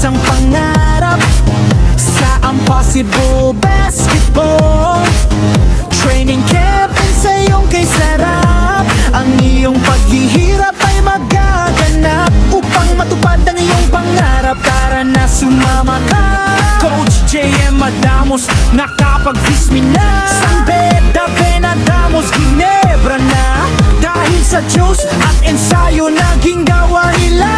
isang pangarap sa Impossible Basketball. Training camp sa iyong kay sarap. Ang iyong paghihirap ay magaganap upang matupad ang iyong pangarap. Tara na, sumama ka. Coach JM Adamos, nakapag-vismi na. San Beda, Benadamos, Ginebra na. Dahil sa Diyos at ensayo, naging gawa nila.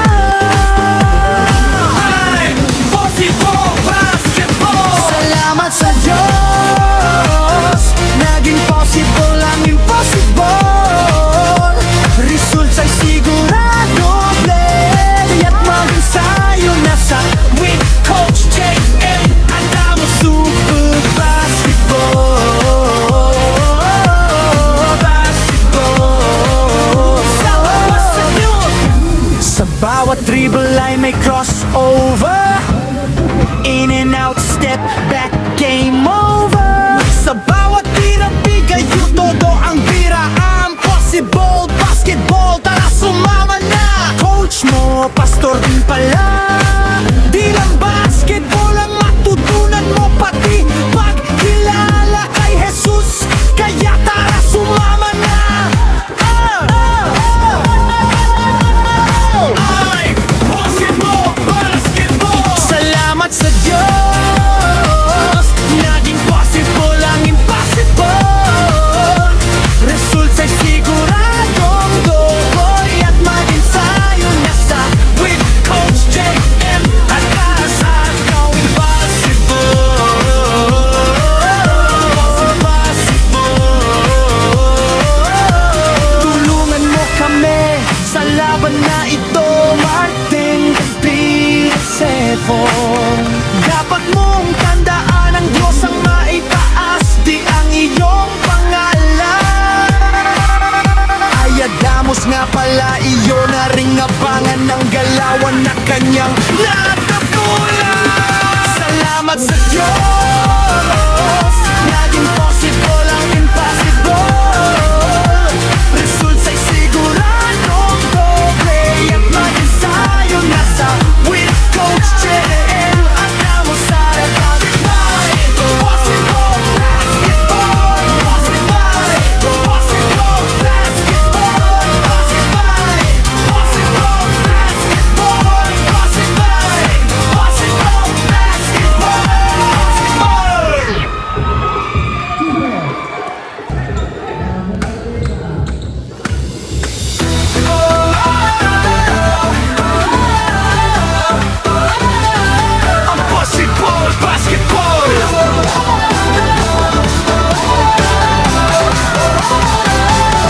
Impossible Basketball. Salamat sa Diyos, naging possible ang impossible. Results ay sigurado, kaya't mag-ensayo na sa with Coach JM Adamos Super Basketball. Sa bawat dribble ay may crossover, in and out, step back, game over. Sa bawat tira, bigay yung todo ang bira. Impossible Basketball, tara sumama na. Coach mo, pastor din pala. Di lang basketball ang matutunan mo, pati pagkilala kay Jesus. Kaya tara sumama na. Impossible Basketball. Salamat sa Diyos, naging possible ang impossible. Results ay siguradong tuloy at mag-ensayo na sa with Coach JM at asahan gawing possible. Tulungan mo kami sa laban na ito, Martin Pisefo. Dapat mong tandaan, ang Diyos ang maitaas, di ang iyong pangalan. Ay Adamos nga pala, iyon na ring abangan ng galawan na kanyang natapunan. Salamat sa Diyos, naging possible ang impossible. Results ay siguradong doble at mag-ensayo na sa with Coach JM Adamos sa Impossible Basketball.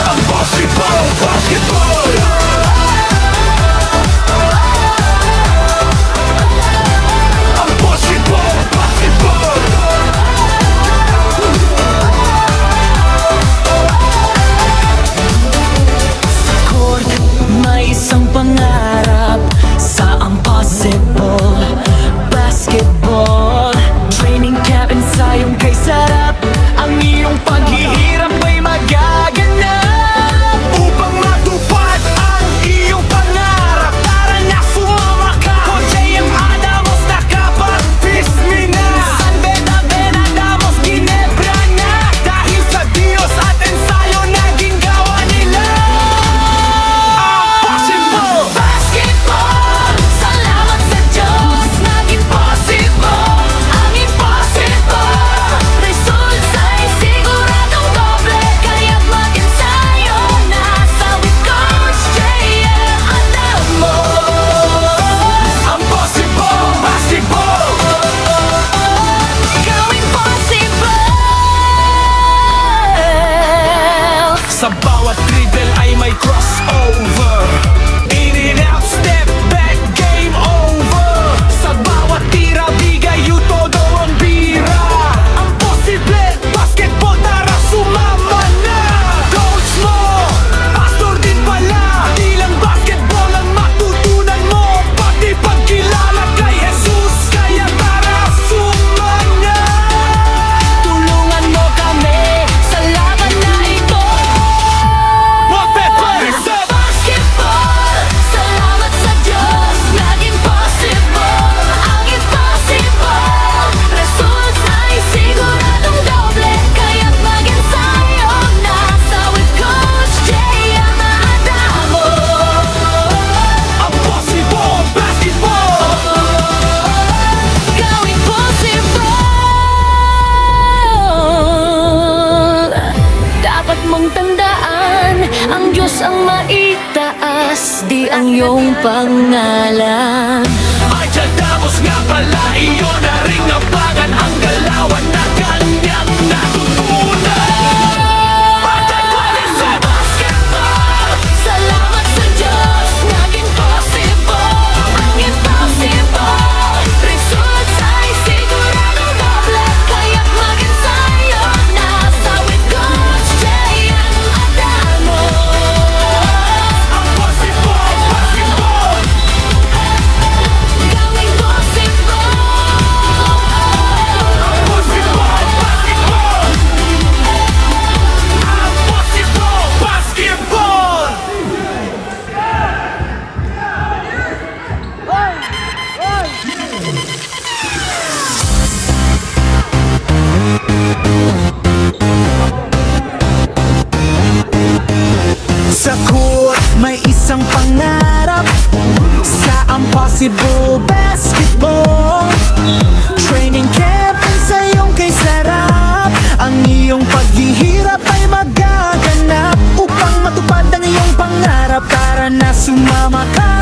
Impossible Basketball. Sa bawat dribble ay may crossover, in and out, step back, game over. Sa bawat tira, bigay yung todo ang bira. Impossible Basketball, tara sumama na. Coach mo, pastor din pala. Di lang basketball ang matutunan mo, pati pagkilala kay Jesus. Kaya tara sumama na. Tulungan mo kami sa laban na ito. Basketball. SD ang iyong pangalan. Ay Diyadamos nga pala, iyon na ring nabangan ang galawan na kanyang natutunan. Patagalin sa basketball. Salamat sa Diyos, naging possible ang impossible. Results ay sigurado doble, kaya't mag-ensayo na sa with Coach Jay ang Adamos. Ang possible, possible. Gawing possible. Ang possible, possible. Ang possible, basketball. Sa court, may isang pangarap sa Impossible Basketball. Training camp sa iyong kay sarap. Ang iyong paghihirap ay magaganap upang matupad ang iyong pangarap. Tara na sumama ka.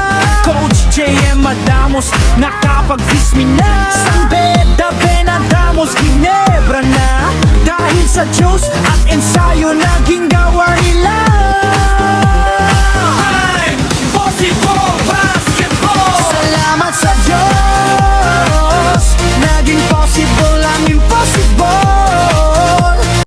Coach J.M. Adamos, nakapag-vismi na. San Beda, Benadamos, Ginebra na. Dahil sa Diyos at ensayo, naging gawa nila.